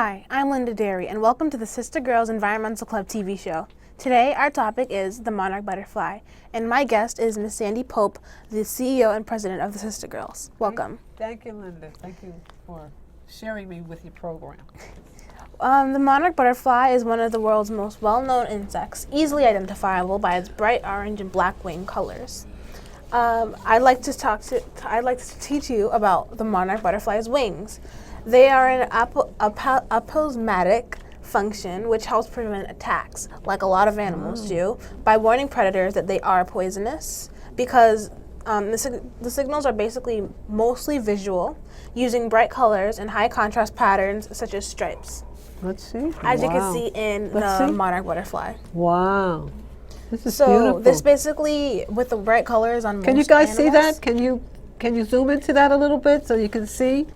Hi, I'm Linda Derry, and welcome to the Sister Girls Environmental Club TV show. Today, our topic is the Monarch Butterfly, and my guest is Miss Sandy Pope, the CEO and President of the Sister Girls. Welcome. Thank you, Linda. Thank you for sharing me with your program. The Monarch Butterfly is one of the world's most well-known insects, easily identifiable by its bright orange and black wing colors. I'd like to teach you about the Monarch Butterfly's wings. They are an aposematic function which helps prevent attacks, like a lot of animals do, by warning predators that they are poisonous, because the signals are basically mostly visual, using bright colors and high contrast patterns such as stripes. Let's see. As you can see in the Monarch Butterfly. Wow. This is so beautiful. This basically, with the bright colors on most Can you guys animals, see that? Can you zoom into that a little bit so you can see?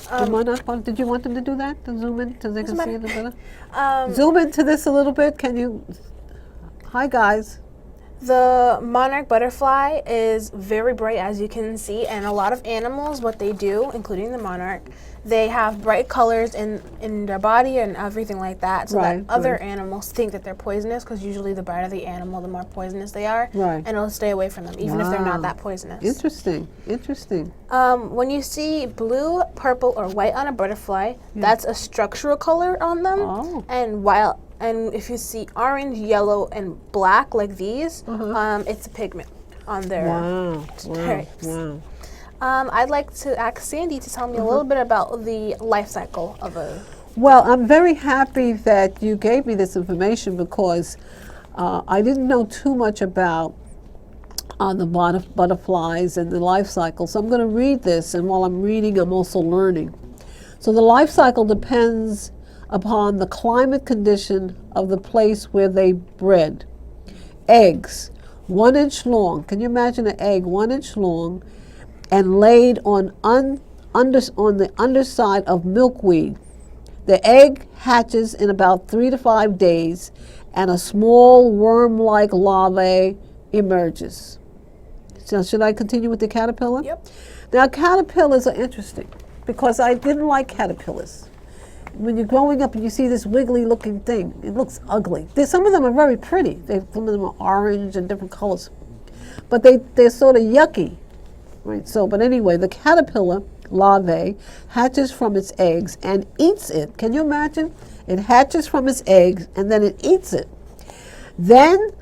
The Monarch Butterfly. Did you want them to do that? To zoom in so they can see it a little better? Zoom into this a little bit. Can you? Hi guys. The Monarch Butterfly is very bright, as you can see, and a lot of animals, what they do, including the monarch, they have bright colors in their body and everything like that, so that other animals think that they're poisonous, because usually the brighter the animal, the more poisonous they are, and it'll stay away from them, even if they're not that poisonous. Interesting, interesting. When you see blue, purple, or white on a butterfly, that's a structural color on them, and if you see orange, yellow, and black like these, it's a pigment on their stripes. I'd like to ask Sandy to tell me a little bit about the life cycle of a... Well, I'm very happy that you gave me this information, because I didn't know too much about the butterflies and the life cycle. So I'm going to read this, and while I'm reading, I'm also learning. So the life cycle depends upon the climate condition of the place where they bred. Eggs, 1 inch long. Can you imagine an egg 1 inch long and laid on the underside of milkweed? The egg hatches in about 3 to 5 days, and a small worm-like larvae emerges. So should I continue with the caterpillar? Yep. Now caterpillars are interesting, because I didn't like caterpillars. When you're growing up and you see this wiggly looking thing, it looks ugly. Some of them are very pretty. Some of them are orange and different colors. But they're sort of yucky. Right? So, but anyway, the caterpillar larvae hatches from its eggs and eats it. Can you imagine? It hatches from its eggs and then it eats it. Then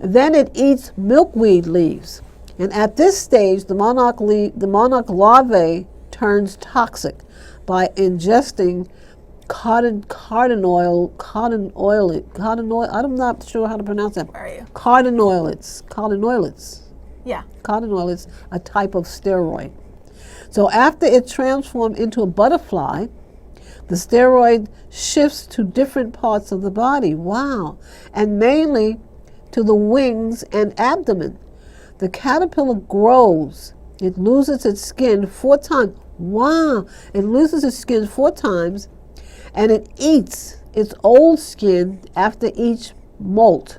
it eats milkweed leaves. And at this stage, the monarch larvae turns toxic by ingesting cotton oil. I'm not sure how to pronounce that. Where are you? Cottonolids. Yeah. Cottonolids, a type of steroid. So after it transforms into a butterfly, the steroid shifts to different parts of the body. Wow. And mainly to the wings and abdomen. The caterpillar grows. It loses its skin 4 times. Wow. It loses its skin 4 times, and it eats its old skin after each molt.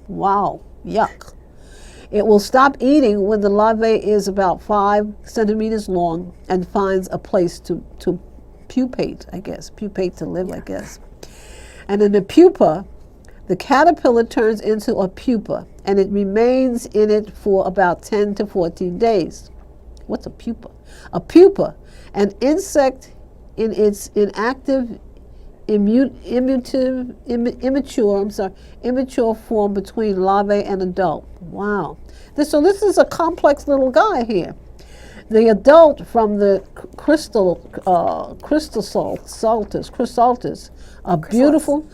Wow. Yuck. It will stop eating when the larvae is about 5 centimeters long and finds a place to pupate, I guess. Pupate to live, I guess. And in the pupa, the caterpillar turns into a pupa, and it remains in it for about 10 to 14 days. What's a pupa? A pupa, an insect in its inactive, immature form between larvae and adult. Wow. So this is a complex little guy here. The adult from the chrysaltis, a beautiful,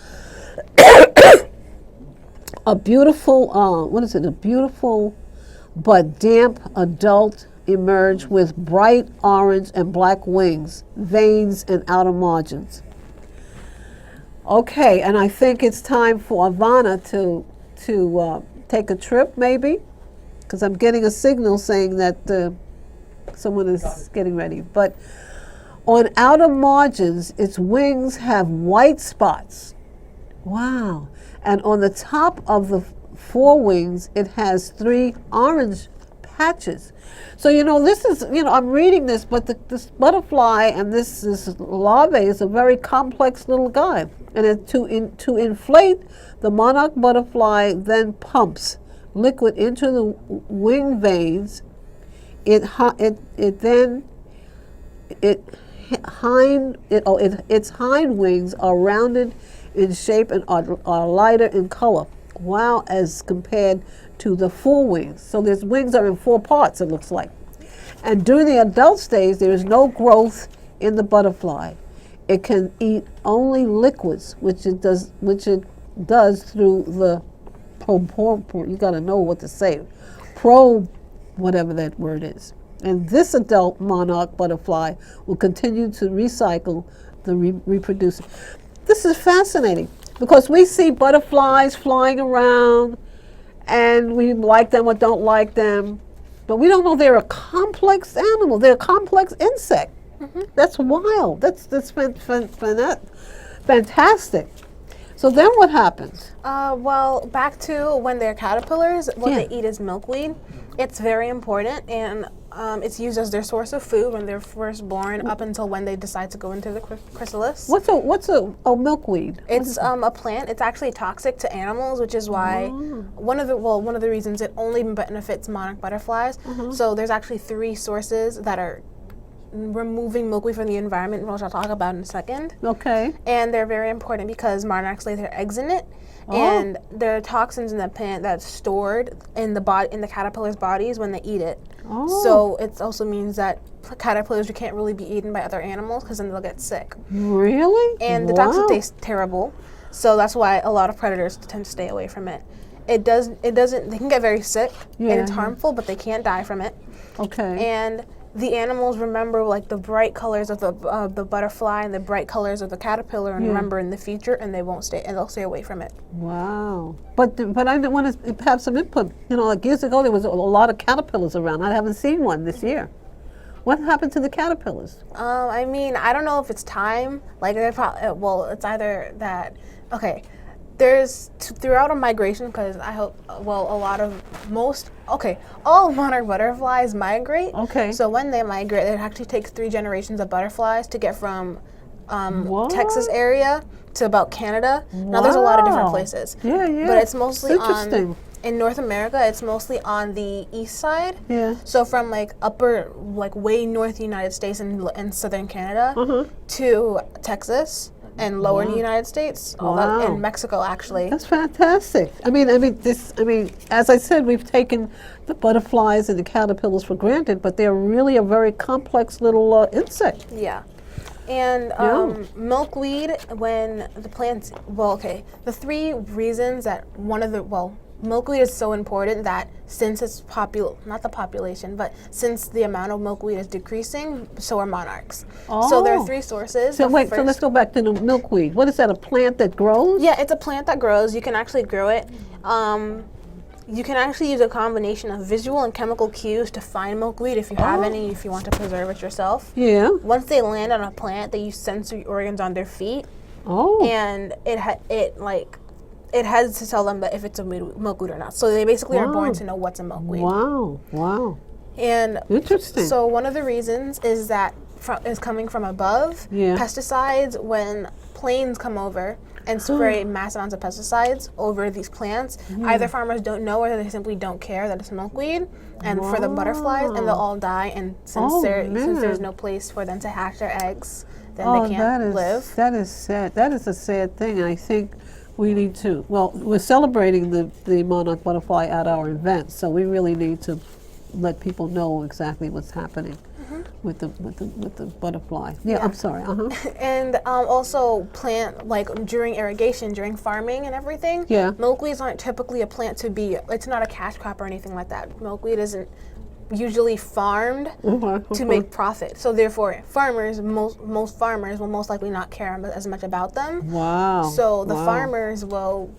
a beautiful but damp adult emerge with bright orange and black wings, veins, and outer margins. Okay, and I think it's time for Ivana to take a trip, maybe, because I'm getting a signal saying that someone is getting ready. But on outer margins, its wings have white spots. Wow. And on the top of the forewings, it has 3 orange attaches. So, this is, I'm reading this, but this butterfly and this larvae is a very complex little guy. And to inflate, the monarch butterfly then pumps liquid into the wing veins. Its hind wings are rounded in shape and are lighter in color. Wow, as compared to the forewings. So these wings are in 4 parts, it looks like. And during the adult stage, there is no growth in the butterfly. It can eat only liquids, which it does through the you got to know what to say. Whatever that word is. And this adult monarch butterfly will continue to recycle the reproducing. This is fascinating because we see butterflies flying around and we like them or don't like them, but we don't know they're a complex animal. They're a complex insect. That's wild. That's fantastic. So then what happens? Well, back to when they're caterpillars, what they eat is milkweed. It's very important, and it's used as their source of food when they're first born up until when they decide to go into the chrysalis. What's a milkweed? It's a plant. It's actually toxic to animals, which is why one of the reasons it only benefits monarch butterflies. So there's actually 3 sources that are removing milkweed from the environment, which I'll talk about in a second. Okay. And they're very important because monarchs lay their eggs in it, and there are toxins in the plant that's stored in the caterpillar's bodies when they eat it. So it also means that caterpillars can't really be eaten by other animals because then they'll get sick. Really? And the toxic tastes terrible, so that's why a lot of predators tend to stay away from it. It doesn't. They can get very sick, and it's harmful, but they can't die from it. Okay. And the animals remember like the bright colors of the butterfly and the bright colors of the caterpillar, and remember in the future, and they'll stay away from it. Wow. But I want to have some input. Like years ago, there was a lot of caterpillars around. I haven't seen one this year. What happened to the caterpillars? I mean, I don't know if it's time. Like they're probably it's either that. Okay. There's throughout a migration, because all monarch butterflies migrate. Okay. So when they migrate, it actually takes 3 generations of butterflies to get from Texas area to about Canada. Now there's a lot of different places. Yeah. But it's mostly in North America, it's mostly on the east side. Yeah. So from way north United States and southern Canada to Texas. And lower in the United States, and Mexico actually. That's fantastic. I mean, as I said, we've taken the butterflies and the caterpillars for granted, but they're really a very complex little insect. Yeah. And milkweed, when the plants, the 3 reasons that milkweed is so important that since it's since the amount of milkweed is decreasing, so are monarchs. So there are 3 sources. So so let's go back to the milkweed. What is that, a plant that grows? Yeah, it's a plant that grows. You can actually grow it. You can actually use a combination of visual and chemical cues to find milkweed if you have any, if you want to preserve it yourself. Yeah. Once they land on a plant, they use sensory organs on their feet. And it has to tell them that if it's a milkweed or not. So they basically are born to know what's a milkweed. Wow. And interesting. So one of the reasons is that is coming from above. Pesticides, when planes come over and spray mass amounts of pesticides over these plants, either farmers don't know or they simply don't care that it's milkweed, and for the butterflies, and they'll all die. And since there's no place for them to hatch their eggs, then they can't live. That is sad. That is a sad thing, and I think we need to. Well, we're celebrating the monarch butterfly at our event, so we really need to let people know exactly what's happening with the butterfly. Yeah. I'm sorry. And also during irrigation, during farming and everything. Yeah. Milkweeds aren't typically a plant to be. It's not a cash crop or anything like that. Milkweed isn't usually farmed to make profit. So therefore, most farmers will most likely not care as much about them. Wow. So the farmers will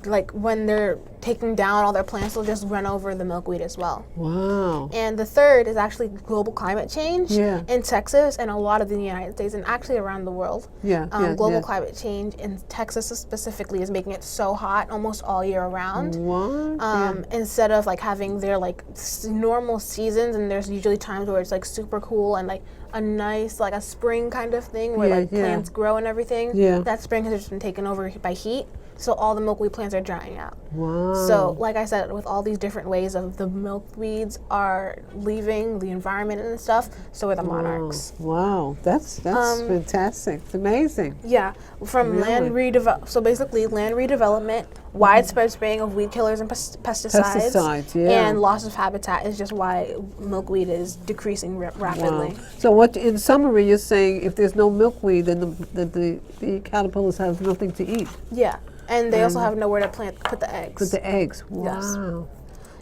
like when they're taking down all their plants, they'll just run over the milkweed as well. Wow. And the third is actually global climate change Yeah. in Texas and a lot of the United States and actually around the world. Global climate change in Texas specifically is making it so hot almost all year around. What? Instead of like having their like normal seasons, and there's usually times where it's like super cool and like a nice like a spring kind of thing where like plants grow and everything. That spring has just been taken over by heat. So all the milkweed plants are drying out. Wow. So like I said, with all these different ways of the milkweeds are leaving the environment and stuff, so are the monarchs. Wow, that's fantastic. It's amazing. Yeah, from land redevelopment. So basically, land redevelopment, widespread spraying of weed killers and pesticides, and loss of habitat is just why milkweed is decreasing rapidly. Wow. So what, in summary, you're saying if there's no milkweed, then the caterpillars have nothing to eat. Yeah. And they also have nowhere to put the eggs. Put the eggs. Wow. Yes.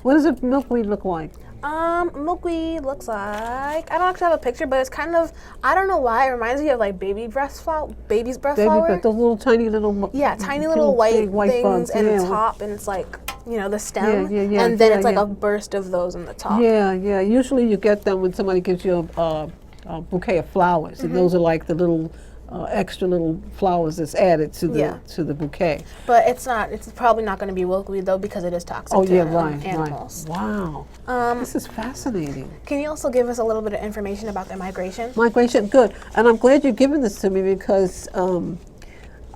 What does a milkweed look like? Milkweed looks like, I don't actually have a picture, but it's kind of, I don't know why, it reminds me of like baby's breast flower. Those little tiny little tiny little white things bugs. and the top, and it's like, you know, the stem, and then it's like a burst of those in the top. Yeah. Usually you get them when somebody gives you a bouquet of flowers, and those are like the little extra little flowers that's added to the bouquet. But it's probably not going to be milkweed though, because it is toxic to animals. Wow. This is fascinating. Can you also give us a little bit of information about their migration? Migration, good. And I'm glad you're giving this to me, because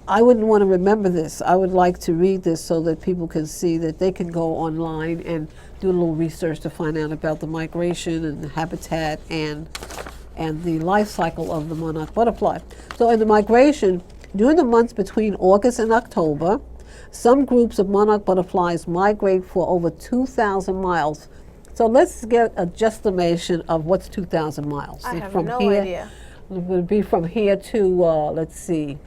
I wouldn't want to remember this. I would like to read this so that people can see that they can go online and do a little research to find out about the migration and the habitat and the life cycle of the monarch butterfly. So in the migration, during the months between August and October, some groups of monarch butterflies migrate for over 2,000 miles. So let's get a estimation of what's 2,000 miles. I have no idea. It would be from here to, let's see,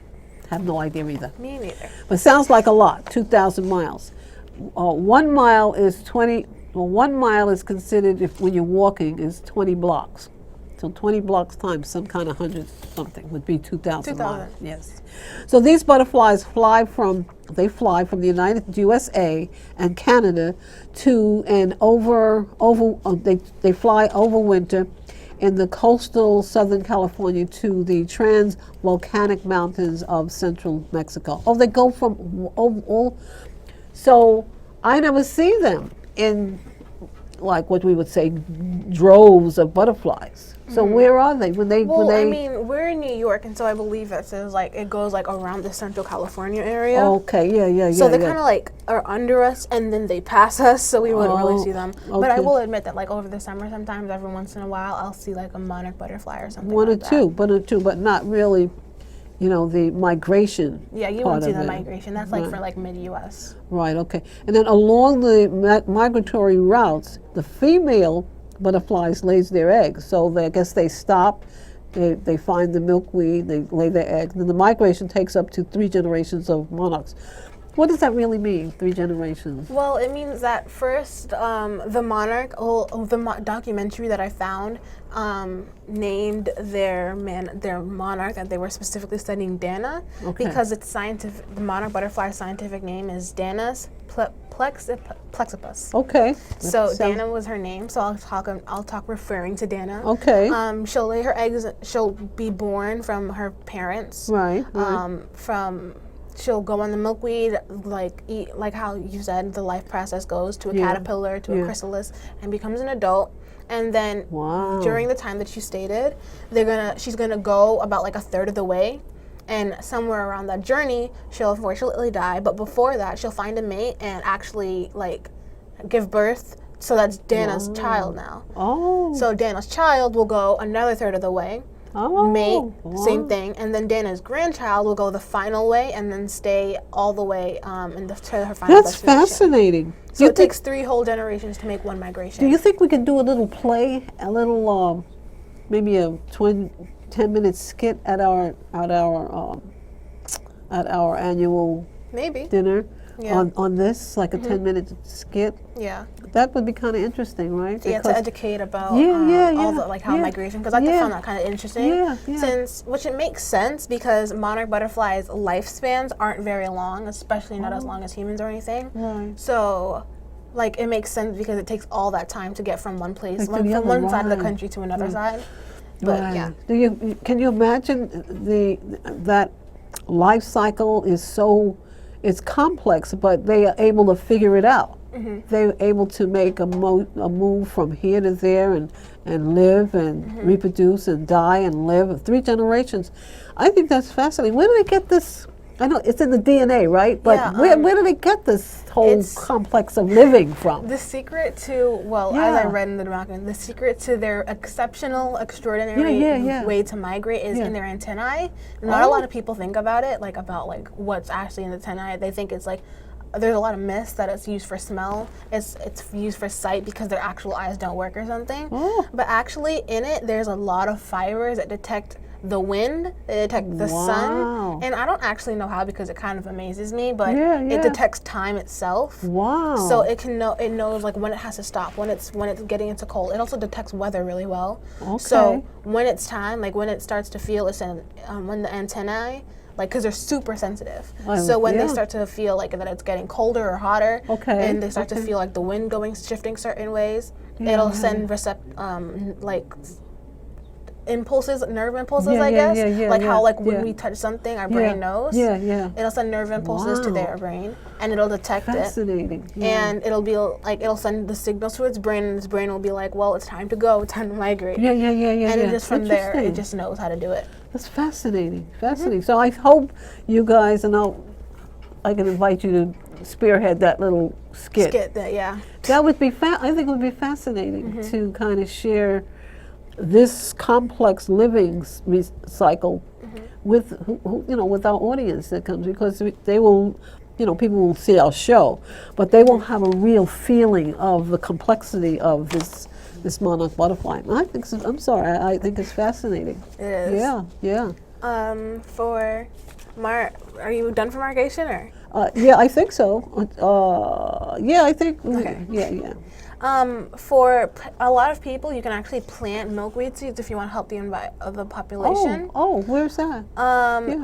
have no idea either. Me neither. But sounds like a lot, 2,000 miles. 1 mile is 20, well, 1 mile is considered, when you're walking, is 20 blocks. So 20 blocks times some kind of 100 something would be 2,000 miles. Yes. So these butterflies fly from the USA and Canada to and they fly over winter in the coastal Southern California to the trans-volcanic mountains of central Mexico. Oh, they go from so I never see them in like what we would say droves of butterflies. So where are they when they? I mean, we're in New York, and so I believe it says like it goes like around the Central California area. Okay, yeah. So they kind of like are under us, and then they pass us, so we wouldn't really see them. Okay. But I will admit that like over the summer, sometimes every once in a while, I'll see like a monarch butterfly or something. One or two, but not really. You know, the migration. Yeah, you won't see the migration. That's like for like mid-U.S. Right. Okay. And then along the migratory routes, the female butterflies lays their eggs. So I guess they stop, they find the milkweed, they lay their eggs. And then the migration takes up to 3 generations of monarchs. What does that really mean, 3 generations? Well, it means that first, the monarch, the documentary that I found named their monarch that they were specifically studying Dana, because it's scientific. The monarch butterfly's scientific name is Dana's plexippus. Okay. So Dana was her name. So I'll talk referring to Dana. Okay. She'll lay her eggs. She'll be born from her parents. Right. She'll go on the milkweed, eat like how you said the life process goes to a caterpillar, to a chrysalis, and becomes an adult. And then during the time that you stated, she's gonna go about like a third of the way, and somewhere around that journey, she'll unfortunately die. But before that, she'll find a mate and actually like give birth. So that's Dana's child now. Oh. So Dana's child will go another third of the way. Mate, same thing, and then Dana's grandchild will go the final way and then stay all the way to her final destination. That's fascinating. So it takes 3 whole generations to make 1 migration. Do you think we could do a little play, maybe a 10-minute skit at our annual maybe dinner on this, like a 10-minute skit? Yeah. that would be kind of interesting, right? Yeah, to educate about all the like how migration, because I found that kind of interesting. Since which it makes sense because monarch butterflies' lifespans aren't very long, especially not as long as humans or anything. Right. So, like it makes sense because it takes all that time to get from one place, from one side of the country to another side. But yeah. Can you imagine that life cycle is so, it's complex, but they are able to figure it out. They're able to make a move from here to there and live and reproduce and die and live 3 generations. I think that's fascinating. Where do they get this? I know it's in the DNA, right? But where do they get this whole complex of living from? The secret to, as I read in the document, the secret to their exceptional, extraordinary way to migrate is in their antennae. Not a lot of people think about it, about what's actually in the antennae. They think it's there's a lot of myths that it's used for smell. It's used for sight because their actual eyes don't work or something. But actually in it, there's a lot of fibers that detect the wind, they detect the sun, and I don't actually know how because it kind of amazes me, but it detects time itself. So it knows when it has to stop, when it's getting into cold. It also detects weather really well. So when it's time, when it starts to feel when the antennae, because they're super sensitive. So when they start to feel that it's getting colder or hotter, and they start to feel the wind shifting certain ways, it'll send impulses, nerve impulses, I guess. How when we touch something, our brain knows. It'll send nerve impulses to their brain, and it'll detect it. And it'll be it'll send the signals to its brain, and its brain will be well, it's time to go, it's time to migrate. And it just from there, it just knows how to do it. That's fascinating, fascinating. So I hope you guys, and I can invite you to spearhead that little skit. That would be I think it would be fascinating to kind of share this complex living cycle with with our audience that comes, because they will, people will see our show, but they won't have a real feeling of the complexity of this monarch butterfly. I think I think it's fascinating. It is. Yeah. Are you done for margation or? Yeah, I think so. I think. Okay. Yeah. For a lot of people, you can actually plant milkweed seeds if you want to help the population. Oh, where's that?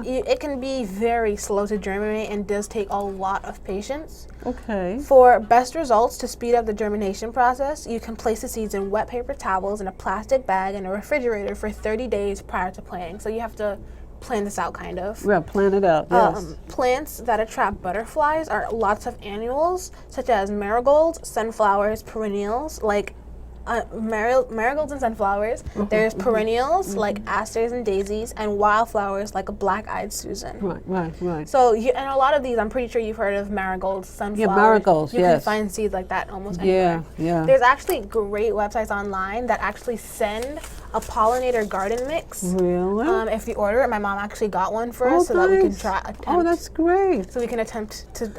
It can be very slow to germinate and does take a lot of patience. Okay. For best results to speed up the germination process, you can place the seeds in wet paper towels in a plastic bag in a refrigerator for 30 days prior to planting. So you have to plan this out, kind of. Yeah, plan it out, yes. Plants that attract butterflies are lots of annuals, such as marigolds, sunflowers, perennials, marigolds and sunflowers. There's perennials, like asters and daisies, and wildflowers, like a black-eyed Susan. Right. So, and a lot of these, I'm pretty sure you've heard of marigolds, sunflowers. Yeah, marigolds, You can find seeds like that almost anywhere. Yeah. There's actually great websites online that actually send a pollinator garden mix. Really? If you order it, my mom actually got one for us so that we can attempt. Oh, that's great. So we can attempt to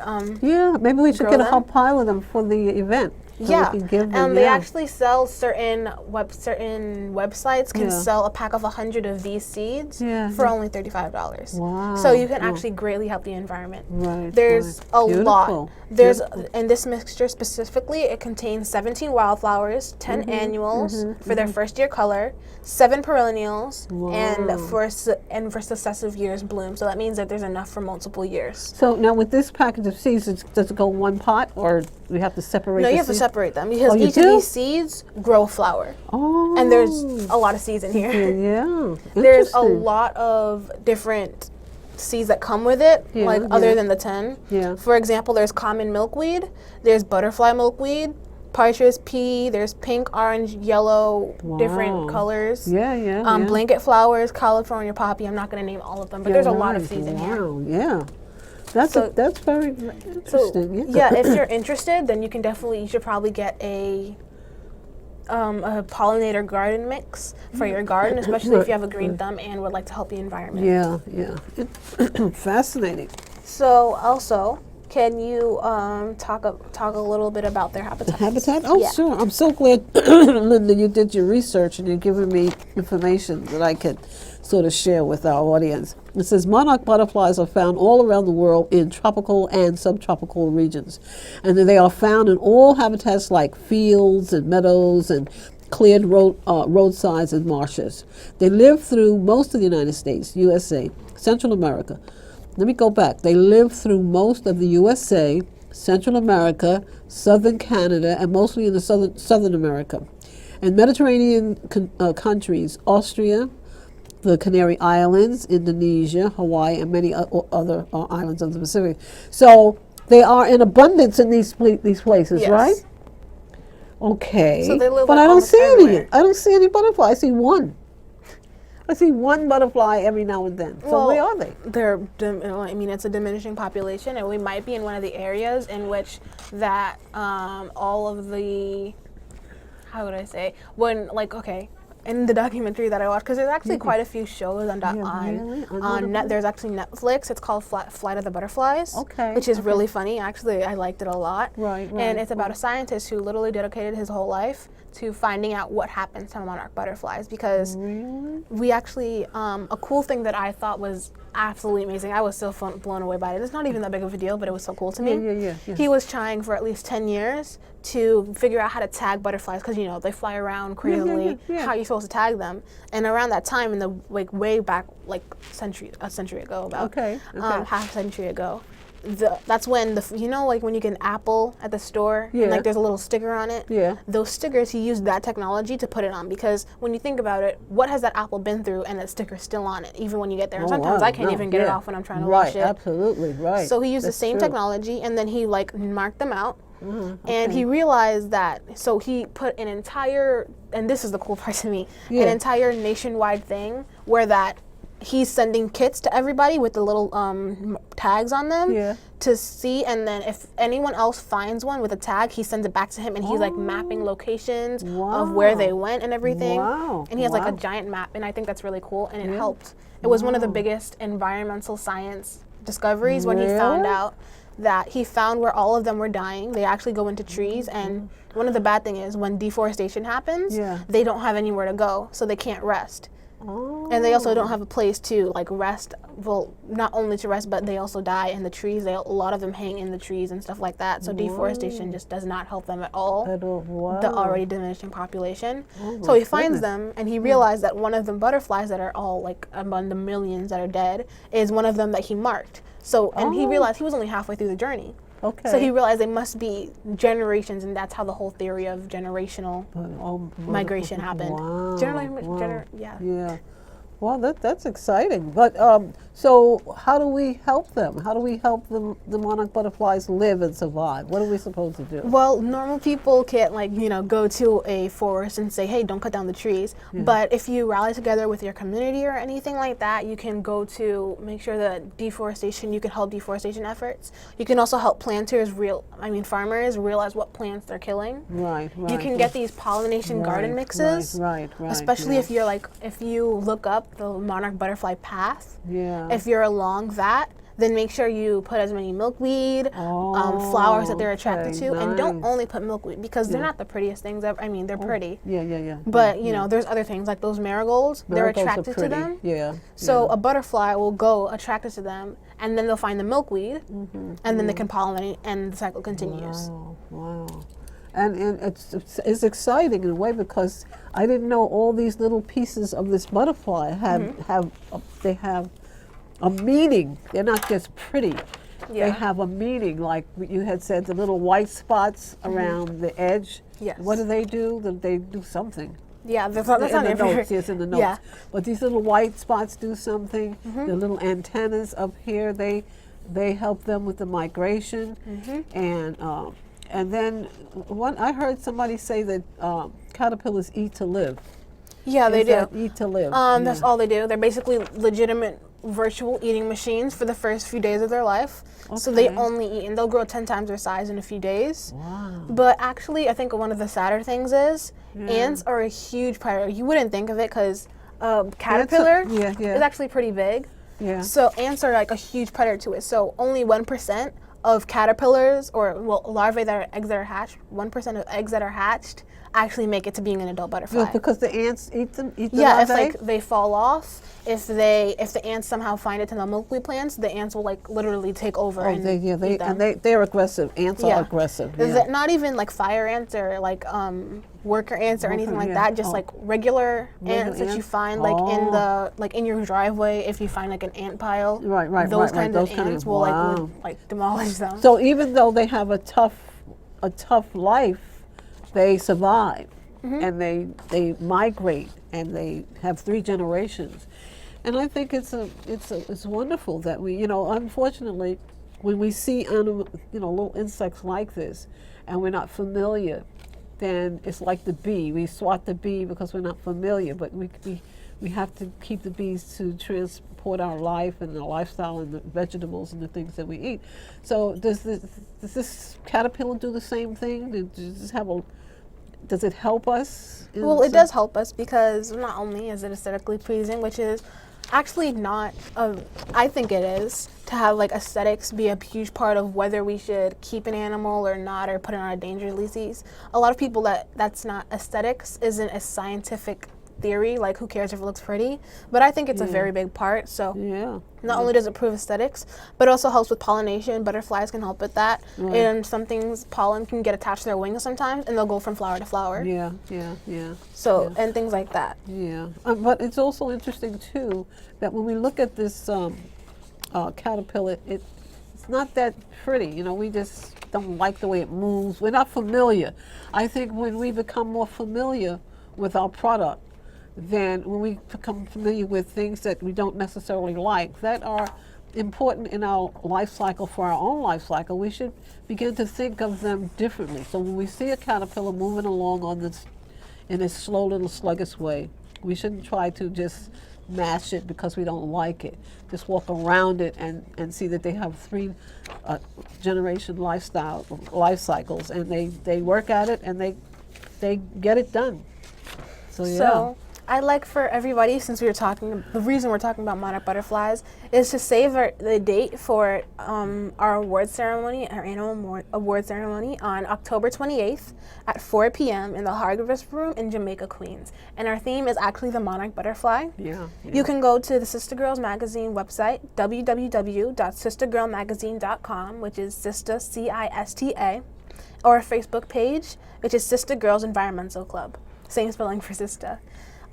maybe we should get a whole pile of them for the event. So we can give them, they actually sell certain websites can sell a pack of 100 of these seeds for only $35. Wow. So you can actually greatly help the environment. Right. There's a lot. In this mixture specifically, it contains 17 wildflowers, 10 annuals for their first year color, 7 perennials, and for successive years bloom. So that means that there's enough for multiple years. So now with this package of seeds, does it go in one pot, or we have to separate? No, you have to separate them because each of these seeds grow a flower. Oh. And there's a lot of seeds in here. Yeah. There's a lot of different seeds that come with it, other than the 10. Yeah. For example, there's common milkweed, there's butterfly milkweed, partridge pea, there's pink, orange, yellow, different colors. Blanket flowers, California poppy. I'm not going to name all of them, but there's a lot of seeds in here. Yeah. That's very interesting. If you're interested, then you should probably get a pollinator garden mix for your garden, especially if you have a green thumb and would like to help the environment. Yeah. Fascinating. So also, Can you talk a little bit about their habitat? Habitat? Oh, Yeah. sure. I'm so glad, Linda, you did your research and you're giving me information that I could sort of share with our audience. It says monarch butterflies are found all around the world in tropical and subtropical regions. And they are found in all habitats like fields and meadows and cleared roadsides and marshes. They live through most of the United States, USA, Central America. Let me go back. They live through most of the USA, Central America, southern Canada, and mostly in the southern America. And Mediterranean countries, Austria, the Canary Islands, Indonesia, Hawaii, and many other islands of the Pacific. So they are in abundance in these places, Yes. right? Okay. So they live but like I don't almost see everywhere. any. I don't see any butterfly. I see one. I see one butterfly every now and then. So Well, where are they? I mean, it's a diminishing population, and we might be in one of the areas in which that all of the, how would I say, when like in the documentary that I watched, because there's actually quite a few shows on there's actually Netflix. It's called Flight of the Butterflies, which is really funny. Actually, I liked it a lot. Right. And it's about a scientist who literally dedicated his whole life to finding out what happens to monarch butterflies, because we actually, a cool thing that I thought was absolutely amazing, I was so blown away by it. It's not even that big of a deal, but it was so cool to me. Yeah. He was trying for at least 10 years to figure out how to tag butterflies, because they fly around crazily. How are you supposed to tag them? And around that time, in the way back, like a century ago, about half a century ago, that's when like when you get an apple at the store and like there's a little sticker on it. Yeah. Those stickers, he used that technology to put it on, because when you think about it, what has that apple been through, and the sticker's still on it even when you get there. And sometimes I can't even get it off when I'm trying to wash it. Absolutely, right. So he used the same technology, and then he like marked them out. And he realized that, so he put an entire, and this is the cool part to me, an entire nationwide thing where that he's sending kits to everybody with the little tags on them to see, and then if anyone else finds one with a tag, he sends it back to him, and he's like mapping locations of where they went and everything. And he has like a giant map, and I think that's really cool, and it helped. It was one of the biggest environmental science discoveries when he found out that he found where all of them were dying. They actually go into trees, and one of the bad thing is when deforestation happens, they don't have anywhere to go, so they can't rest. And they also don't have a place to like rest. Well, not only to rest, but they also die in the trees. A lot of them hang in the trees and stuff like that. So deforestation just does not help them at all. The already diminishing population. So he finds them, and he realized that one of the butterflies that are all like among the millions that are dead is one of them that he marked. So, and he realized he was only halfway through the journey. So he realized they must be generations, and that's how the whole theory of generational migration happened. Well, that's exciting. But so how do we help them? How do we help the monarch butterflies live and survive? What are we supposed to do? Well, normal people can't go to a forest and say, hey, don't cut down the trees. But if you rally together with your community or anything like that, you can go to make sure that you can help deforestation efforts. You can also help farmers realize what plants they're killing. Right. You can get these pollination garden mixes. Right. Especially if you look up the monarch butterfly path. If you're along that, then make sure you put as many milkweed, flowers that they're attracted to, and don't only put milkweed, because they're not the prettiest things ever. I mean, they're pretty. But there's other things like those marigolds. They're attracted to them. So a butterfly will go attracted to them, and then they'll find the milkweed, and then they can pollinate, and the cycle continues. Wow. And it's exciting in a way, because I didn't know all these little pieces of this butterfly have a meaning. They're not just pretty. They have a meaning, like you had said, the little white spots around the edge. What do? They do something. That's not in the notes. Yes, in the notes. But these little white spots do something. The little antennas up here, they help them with the migration. And then I heard somebody say that caterpillars eat to live. They do. Eat to live. That's all they do. They're basically legitimate virtual eating machines for the first few days of their life. So they only eat, and they'll grow 10 times their size in a few days. But actually, I think one of the sadder things is ants are a huge predator. You wouldn't think of it, because caterpillar is actually pretty big. So ants are like a huge predator to it. So only 1% of caterpillars or larvae that are eggs that are hatched, 1% of eggs that are hatched actually make it to being an adult butterfly. Just because the ants eat them? Eat the Yeah, if larvae? like they fall off, if the ants somehow find it in the milkweed plants, the ants will like literally take over and eat them. They're aggressive. Ants are aggressive. Yeah. Not even like fire ants or like worker ants or anything like that. Just like regular ants that you find like in your driveway. If you find like an ant pile, those kinds of ants will like demolish them. So even though they have a tough life, they survive, and they migrate, and they have 3 generations. And I think it's wonderful that we, unfortunately, when we see little insects like this, and we're not familiar, then it's like the bee. We swat the bee because we're not familiar, but we have to keep the bees to transport our life and our lifestyle and the vegetables and the things that we eat. So does this caterpillar do the same thing? Does it help us? Well, it does help us because not only is it aesthetically pleasing, which is actually not, I think it is, to have like aesthetics be a huge part of whether we should keep an animal or not or put it on a danger lease. A lot of people that's not aesthetics isn't a scientific theory, like who cares if it looks pretty, but I think it's a very big part. So not only does it prove aesthetics, but it also helps with pollination. Butterflies can help with that, and some things, pollen can get attached to their wings sometimes, and they'll go from flower to flower. So and things like that. But it's also interesting too that when we look at this caterpillar, it's not that pretty. We just don't like the way it moves. We're not familiar. I think when we become more familiar with our product, then when we become familiar with things that we don't necessarily like, that are important in our life cycle, for our own life cycle, we should begin to think of them differently. So when we see a caterpillar moving along in this slow little sluggish way, we shouldn't try to just mash it because we don't like it. Just walk around it and see that they have 3 generation life cycles, and they work at it and they get it done. So I'd like for everybody, since the reason we're talking about Monarch Butterflies is to save the date for our award ceremony, our annual award ceremony on October 28th at 4 p.m. in the Harvest Room in Jamaica, Queens. And our theme is actually the Monarch Butterfly. You can go to the Sister Girls Magazine website, www.sistergirlmagazine.com, which is Cista, Cista, or our Facebook page, which is Sister Girls Environmental Club. Same spelling for Cista.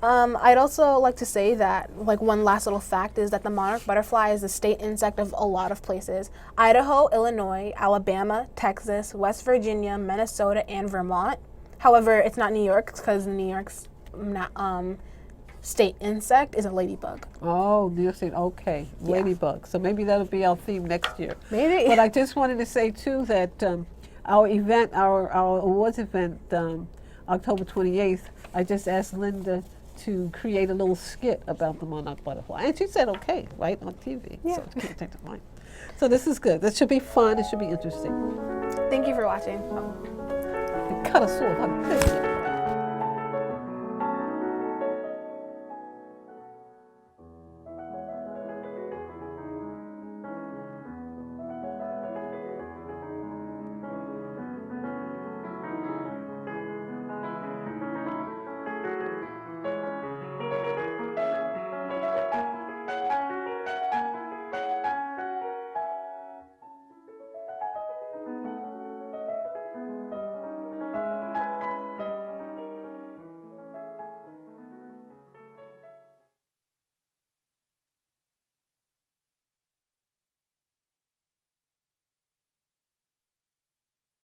I'd also like to say that, like, one last little fact is that the monarch butterfly is the state insect of a lot of places: Idaho, Illinois, Alabama, Texas, West Virginia, Minnesota, and Vermont. However, it's not New York, because New York's state insect is a ladybug. Oh, New York State, okay, ladybug. So maybe that'll be our theme next year. Maybe. But I just wanted to say too that our event, our awards event, October 28th, I just asked Linda to create a little skit about the monarch butterfly, and she said okay, right, on TV. So she can't take the point. So this is good. This should be fun. It should be interesting. Thank you for watching. Cut us off.